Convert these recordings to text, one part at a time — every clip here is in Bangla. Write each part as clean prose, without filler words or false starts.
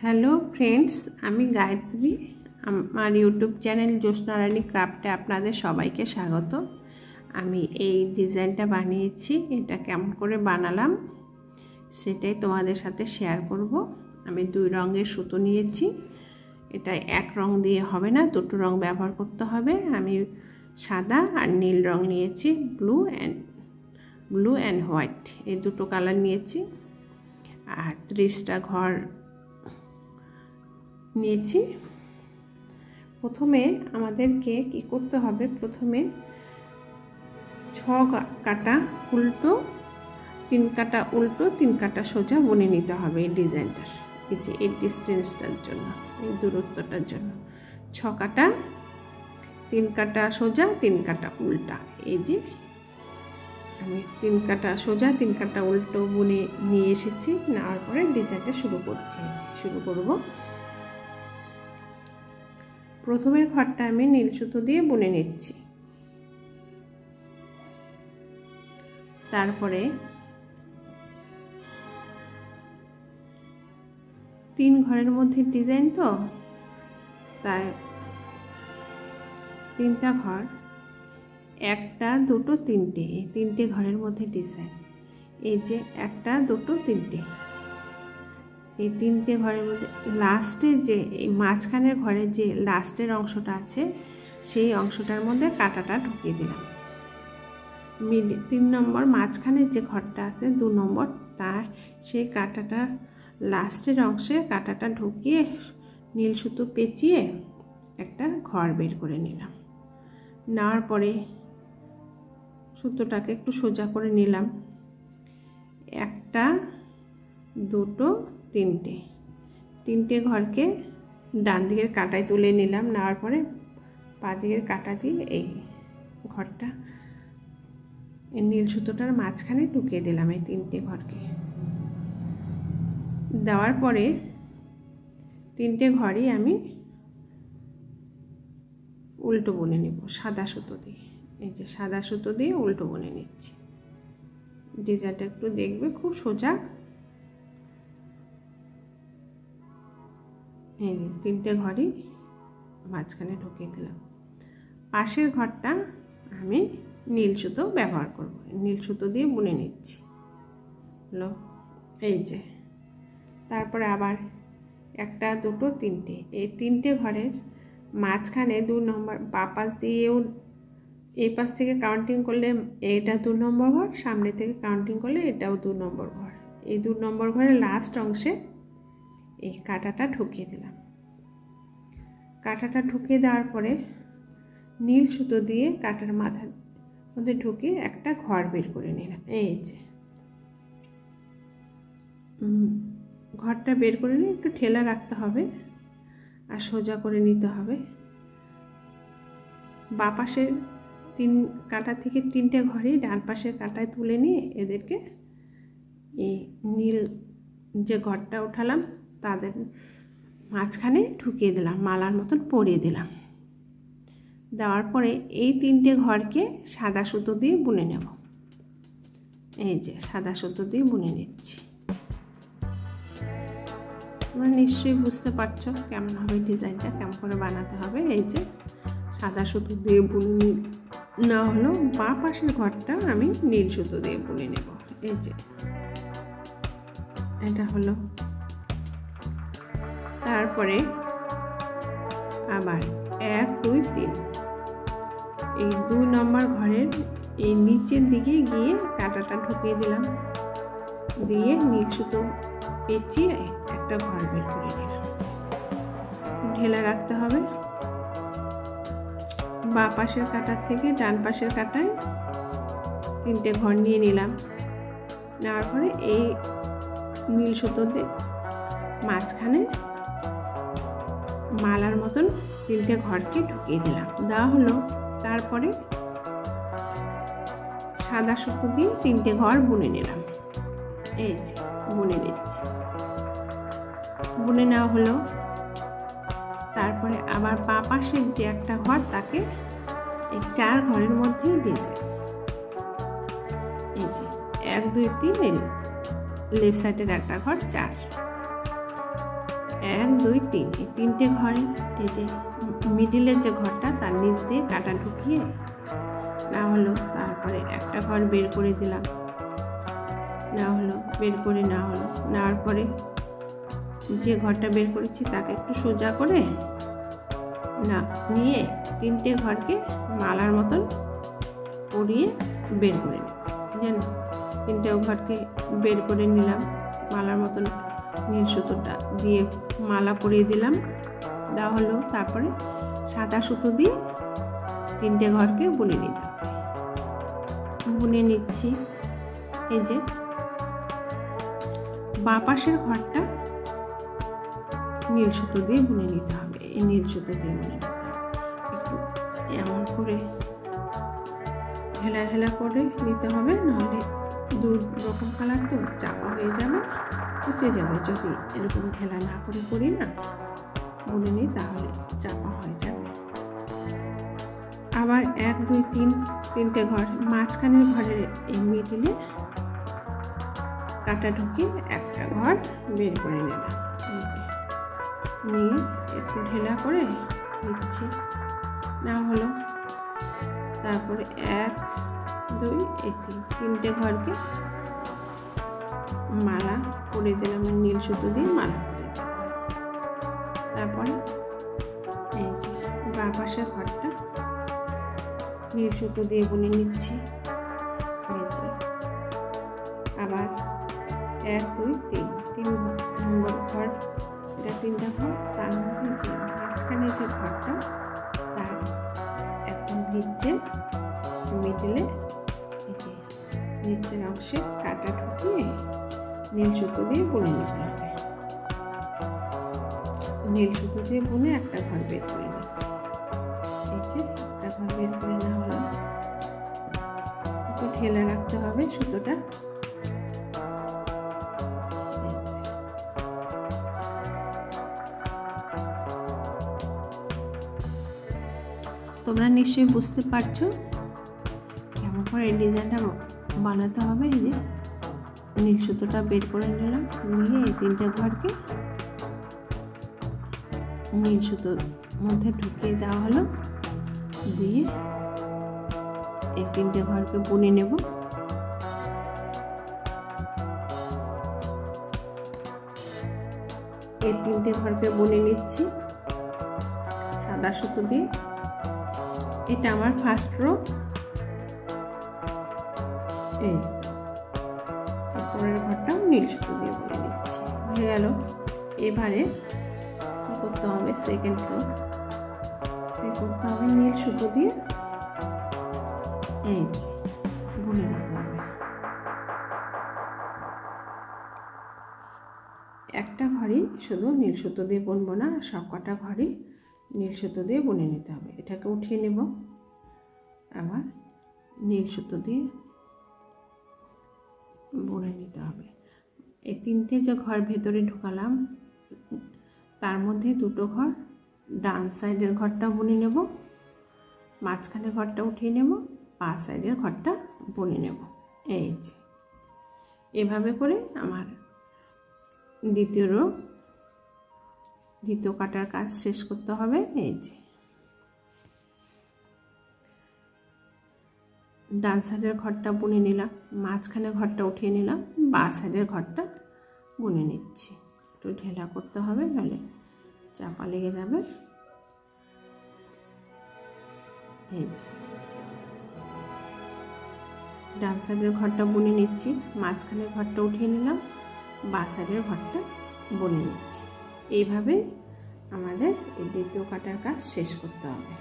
হ্যালো ফ্রেন্ডস, আমি গায়ত্রী। আমার ইউটিউব চ্যানেল জ্যোৎস্না রানী ক্রাফটে আপনাদের সবাইকে স্বাগত। আমি এই ডিজাইনটা বানিয়েছি, এটা কেমন করে বানালাম সেটাই তোমাদের সাথে শেয়ার করব। আমি দুই রঙের সুতো নিয়েছি, এটা এক রং দিয়ে হবে না, দুটো রং ব্যবহার করতে হবে। আমি সাদা আর নীল রং নিয়েছি, ব্লু অ্যান্ড হোয়াইট, এই দুটো কালার নিয়েছি। আর 30টা ঘর নিয়েছি। প্রথমে আমাদেরকে কি করতে হবে, প্রথমে 6 কাটা উল্টো, 3 কাটা উল্টো, 3 কাটা সোজা বুনে নিতে হবে এই ডিজাইনটার, এই যে এই ডিস্টেন্সটার জন্য, এই দূরত্বটার জন্য 6 কাটা, 3 কাটা সোজা, 3 কাটা উল্টা। এই যে আমি 3 কাটা সোজা, 3 কাটা উল্টো বুনে নিয়ে এসেছি। নেওয়ার পরে ডিজাইনটা শুরু করছি। শুরু করব। প্রথমের ঘরটা আমি নীল সুতো দিয়ে বুনে নিচ্ছি। তারপরে 3 ঘরের মধ্যে ডিজাইন, তো তাই 3টা ঘর, 1টা 2টো 3টে, এই 3টে ঘরের মধ্যে ডিজাইন। এই যে 1টা 2টো 3টে, এই 3টে ঘরের মধ্যে লাস্টে যে এই মাঝখানের ঘরে যে লাস্টের অংশটা আছে, সেই অংশটার মধ্যে কাঁটাটা ঢুকিয়ে দিলাম। 3 নম্বর মাঝখানে যে ঘরটা আছে 2 নম্বর, তার সেই কাঁটাটা লাস্টের অংশে কাঁটাটা ঢুকিয়ে নীল সুতো পেঁচিয়ে একটা ঘর বের করে নিলাম। নেওয়ার পরে সুতোটাকে একটু সোজা করে নিলাম। 1টা 2টো 3টে ঘরকে ডান দিকের কাঁটায় তুলে নিলাম। নেওয়ার পরে বাঁ দিকের কাঁটা দিয়ে এই ঘরটা এই নীল সুতোটার মাঝখানে ঢুকিয়ে দিলাম এই 3টে ঘরকে। দেওয়ার পরে 3টে ঘরই আমি উল্টো বুনে নেব সাদা সুতো দিয়ে। এই যে সাদা সুতো দিয়ে উল্টো বুনে নিচ্ছি। ডিজাইনটা একটু দেখবে, খুব সোজা। এই 3টে ঘরই মাঝখানে ঢুকিয়ে দিলাম। পাশের ঘরটা আমি নীল সুতো ব্যবহার করব, নীল সুতো দিয়ে বুনে নিচ্ছি। হলো এই যে। তারপরে আবার 1টা 2টো 3টে, এই 3টে ঘরের মাঝখানে 2 নম্বর বাঁ পাশ দিয়েও, এই পাশ থেকে কাউন্টিং করলে এটা 2 নম্বর ঘর, সামনে থেকে কাউন্টিং করলে এটাও 2 নম্বর ঘর। এই 2 নম্বর ঘরের লাস্ট অংশে এই কাঁটাটা ঢুকিয়ে দিলাম। কাঁটাটা ঢুকিয়ে দেওয়ার পরে নীল সুতো দিয়ে কাঁটার মাথার মধ্যে ঢুকিয়ে একটা ঘর বের করে নিলাম। এই যে ঘরটা বের করে নিয়ে একটু ঠেলা রাখতে হবে আর সোজা করে নিতে হবে। বাঁ পাশের 3 কাঁটা থেকে 3টে ঘরই ডান পাশের কাঁটায় তুলে নিয়ে এদেরকে এই নীল যে ঘরটা উঠালাম তাদের মাঝখানে ঢুকিয়ে দিলাম, মালার মতন পরিয়ে দিলাম। দেওয়ার পরে এই 3টে ঘরকে সাদা সুতো দিয়ে বুনে নেব। এই যে সাদা সুতো দিয়ে বুনে নিচ্ছি। তোমরা নিশ্চয়ই বুঝতে পারছো কেমন হবে ডিজাইনটা, কেমন করে বানাতে হবে। এই যে সাদা সুতো দিয়ে বুনে না হলো, বাঁ পাশের ঘরটা আমি নীল সুতো দিয়ে বুনে নেব। এই যে এটা হলো। তারপরে আবার 1 2 3, এই 2 নম্বর ঘরের এই নিচের দিকে গিয়ে কাঁটাটা ঢুকিয়ে দিলাম, দিয়ে নীল সুতো পেঁচিয়ে একটা ঘর বের করে নিলাম। ঢেলা রাখতে হবে। বাঁ পাশের কাঁটার থেকে ডান পাশের কাঁটায় 3টে ঘর নিয়ে নিলাম। নেওয়ার পরে এই নীল সুতো দিয়ে মাঝখানে মালার মতন 3টে ঘরকে ঢুকিয়ে দিলাম। দেওয়া হলো। তারপরে সাদা সুতো দিয়ে 3টে ঘর বুনে নিলাম। এই যে বুনে নিচ্ছি। বুনে নেওয়া হলো। তারপরে আবার বাঁ পাশের যে একটা ঘর, তাকে এই 4 ঘরের মধ্যেই ডিজাইন। এই যে 1 2 3, লেফট সাইডের একটা ঘর 4, 1 2 3 এই 3টে ঘরে এই যে মিডিলের যে ঘরটা তার নিচ দিয়ে কাটা ঢুকিয়ে না হলো, তারপরে একটা ঘর বের করে দিলাম, না হলো বের করে না হলো, নেওয়ার পরে যে ঘরটা বের করেছি তাকে একটু সোজা করে না নিয়ে 3টে ঘরকে মালার মতন পরিয়ে বের করে নেব। জানো 3টে ঘরকে বের করে নিলাম, মালার মতন নীল সুতোটা দিয়ে মালা পরিয়ে দিলাম, দেওয়া হলো। তারপরে সাদা সুতো দিয়ে 3টে ঘরকে বুনে নিতে হবে। বুনে নিচ্ছি। এই যে বাঁ পাশের ঘরটা নীল সুতো দিয়ে বুনে নিতে হবে। এই নীল সুতো দিয়ে বুনে নিতে হবে, একটু এমন করে ঢেলা ঢেলা করে নিতে হবে, নাহলে 2 রকম কালার তো চাপা হয়ে যাবে, কুচে যাবে। যদি এরকম ঢেলা না করে করি না, বুনে নিই, তাহলে চাপা হয়ে যাবে। আবার 1 2 3 3টে ঘর, মাঝখানের ঘরের এই মিডিলে কাটা ঢুকিয়ে একটা ঘর বের করে নিলাম, নিয়ে একটু ঢেলা করে নিচ্ছি, না হলো। তারপরে 1 2 এই 3টে ঘরকে মালা করে দিলাম, নীল সুতো দিয়ে মালা করে দিলাম। তারপরে এই যে বাঁ পাশের ঘরটা নীল সুতো দিয়ে বুনে নিচ্ছি। এই যে আবার 1 2 3 নম্বর ঘর, এটা 3টা ঘর, তার মধ্যে যে মাঝখানে যে ঘরটা তার একদম নিচে মিডলে এই যে নিচের অংশে কাটা ঢুকিয়ে নীল সুতো দিয়ে বুনে নিতে হবে। নীল সুতো দিয়ে বুনে একটা ঘর বের করে নিচ্ছি। এই যে একটা ঘর বের করে নেওয়া হলো, একটু ঢেলে রাখতে হবে সুতোটা। তোমরা নিশ্চয়ই বুঝতে পারছো কেমন করে এই ডিজাইনটা বানাতে হবে। এই যে নীল সুতোটা বের করে নিলাম, নিয়ে এই 3টে ঘরকে নীল সুতোর মধ্যে ঢুকিয়ে দেওয়া হলো, দিয়ে এই 3টে ঘরকে বুনে নেব। এই 3টে ঘরকে বুনে নিচ্ছি সাদা সুতো দিয়ে। এটা আমার ফার্স্ট রো। এই পরের ঘরটাও নীল সুতো দিয়ে বুনে নিচ্ছি, হয়ে গেল। এবারে কি করতে হবে, সেকেন্ড রো করতে হবে নীল সুতো দিয়ে এই যে বুনে নিতে হবে। একটা ঘরই শুধু নীল সুতো দিয়ে বুনবো না, সব কটা ঘরই নীল সুতো দিয়ে বুনে নিতে হবে। এটাকে উঠিয়ে নেব, আবার নীল সুতো দিয়ে বুনে নিতে হবে। এই 3টে যে ঘর ভেতরে ঢুকালাম তার মধ্যে 2টো ঘর ডান সাইডের ঘরটা বুনে নেব, মাঝখানে ঘরটা উঠিয়ে নেব, বাঁ সাইডের ঘরটা বুনে নেব। এই যে এভাবে করে আমার দ্বিতীয় কাটার কাজ শেষ করতে হবে। এই যে ডান সাইডের ঘরটা বুনে নিলাম, মাঝখানে ঘরটা উঠিয়ে নিলাম, বাঁ সাইডের ঘরটা বুনে নিচ্ছি। একটু ঢেলা করতে হবে, নাহলে চাপা লেগে যাবে। এই যে ডান সাইডের ঘরটা বুনে নিচ্ছি, মাঝখানে ঘরটা উঠিয়ে নিলাম, বাঁ সাইডের ঘরটা বুনে নিচ্ছি। এইভাবে আমাদের এই দ্বিতীয় কাটার কাজ শেষ করতে হবে।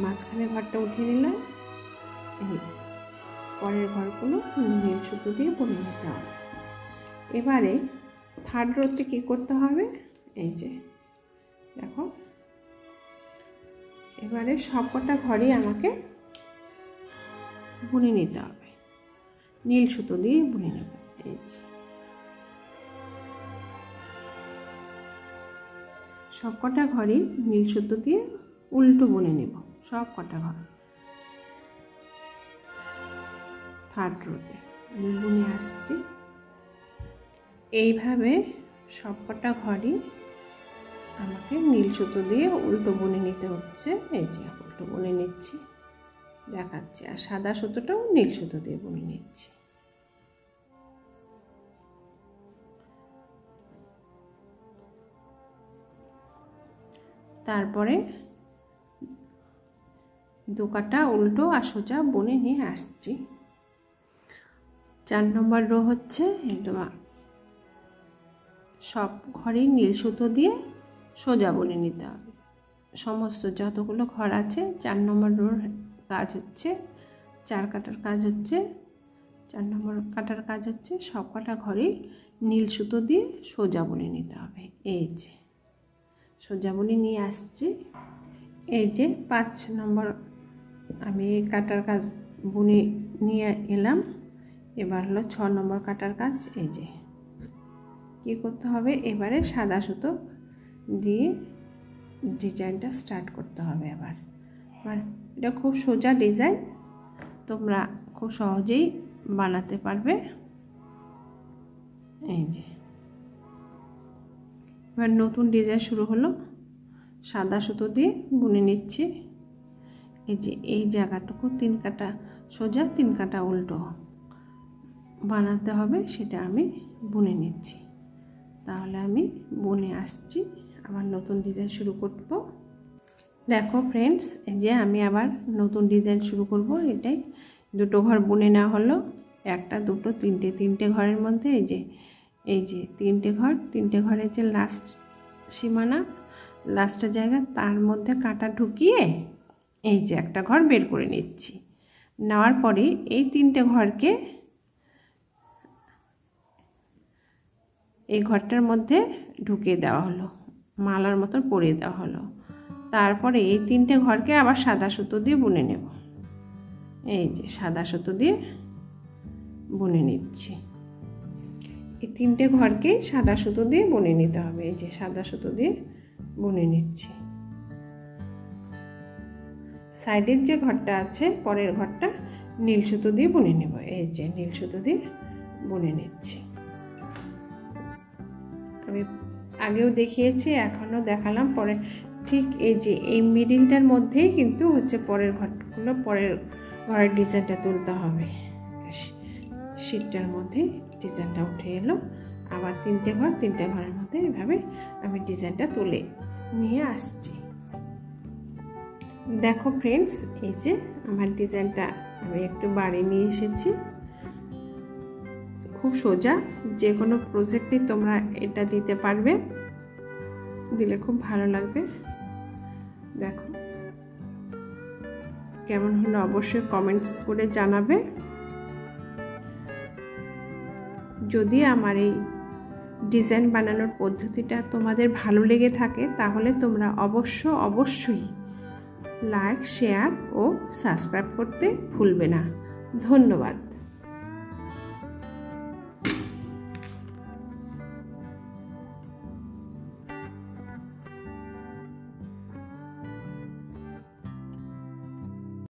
মাঝখানে ঘরটা উঠিয়ে নিলাম, এই পরের ঘরগুলো নীল সুতো দিয়ে বুনে নিতে হবে। এবারে থার্ড রোতে কি করতে হবে, এই যে দেখো এবারে সবকটা ঘরই আমাকে বুনে নিতে হবে, নীল সুতো দিয়ে বুনে নেব। এই যে সবকটা ঘরই নীল সুতো দিয়ে উল্টো বুনে নেব, সব কটা ঘর। থার্ড রোতে আমি বুনে আসছি। এইভাবে সবকটা ঘরই আমাকে নীল সুতো দিয়ে উল্টো বুনে নিতে হচ্ছে। এই যে উল্টো বুনে নিচ্ছি, দেখাচ্ছি। আর সাদা সুতোটাও নীল সুতো দিয়ে বুনে নিচ্ছি। তারপরে দু কাটা উল্টো আর সোজা বুনে নিয়ে আসছি। 4 নম্বর রো হচ্ছে একদম সব ঘরেই নীল সুতো দিয়ে সোজা বুনে নিতে হবে। সমস্ত যতগুলো ঘর আছে 4 নম্বর রোর কাজ হচ্ছে, 4 কাটার কাজ হচ্ছে, 4 নম্বর কাটার কাজ হচ্ছে সব কটা ঘরেই নীল সুতো দিয়ে সোজা বুনে নিতে হবে। এই যে সোজা বুনে নিয়ে আসছি। এই যে 5 নম্বর আমি কাটার কাজ বুনে নিয়ে এলাম। এবার হলো 6 নম্বর কাটার কাজ। এই যে কী করতে হবে, এবারে সাদা সুতো দিয়ে ডিজাইনটা স্টার্ট করতে হবে। আবার এটা খুব সোজা ডিজাইন, তোমরা খুব সহজেই বানাতে পারবে। এই যে এবার নতুন ডিজাইন শুরু হলো। সাদা সুতো দিয়ে বুনে নিচ্ছি। এই যে এই জায়গাটুকু 3 কাটা সোজা 3 কাটা উল্টো বানাতে হবে, সেটা আমি বুনে নিচ্ছি। তাহলে আমি বুনে আসছি, আবার নতুন ডিজাইন শুরু করব। দেখো ফ্রেন্ডস, এই যে আমি আবার নতুন ডিজাইন শুরু করব। এটাই দুটো ঘর বুনে নেওয়া হলো, একটা দুটো তিনটে ঘরের মধ্যে এই যে 3টে ঘর, 3টে ঘরের যে লাস্ট সীমানা, লাস্টের জায়গা, তার মধ্যে কাটা ঢুকিয়ে এই যে একটা ঘর বের করে নিচ্ছি। নেওয়ার পরে এই 3টে ঘরকে এই ঘরটার মধ্যে ঢুকিয়ে দেওয়া হলো, মালার মতো পরিয়ে দেওয়া হলো। তারপরে এই 3টে ঘরকে আবার সাদা সুতো দিয়ে বুনে নেব। এই যে সাদা সুতো দিয়ে বুনে নিচ্ছি। এই 3টে ঘরকে সাদা সুতো দিয়ে বুনে নিতে হবে। এই যে সাদা সুতো দিয়ে বুনে নিচ্ছি। সাইডের যে ঘরটা আছে, পরের ঘরটা নীল সুতো দিয়ে বুনে নেব। এই যে নীল সুতো দিয়ে বুনে নিচ্ছি। আমি আগেও দেখিয়েছি, এখনও দেখালাম। পরে ঠিক এই যে এই মিডিলটার মধ্যেই কিন্তু হচ্ছে পরের ঘরগুলো, পরের ঘরের ডিজাইনটা তুলতে হবে। শীটটার মধ্যে ডিজাইনটা উঠে এলো। আবার 3টে ঘর, 3টে ঘরের মধ্যে এভাবে আমি ডিজাইনটা তুলে নিয়ে আসছি। দেখো ফ্রেন্ডস, এই যে আমার ডিজাইনটা আমি একটু বাড়িয়ে নিয়ে এসেছি। খুব সোজা, যে কোনো প্রজেক্টে তোমরা এটা দিতে পারবে, দিলে খুব ভালো লাগবে। দেখো কেমন হলো অবশ্যই কমেন্টস করে জানাবে। যদি আমার এই ডিজাইন বানানোর পদ্ধতিটা তোমাদের ভালো লেগে থাকে, তাহলে তোমরা অবশ্যই লাইক, শেয়ার ও সাবস্ক্রাইব করতে ভুলবে না। ধন্যবাদ।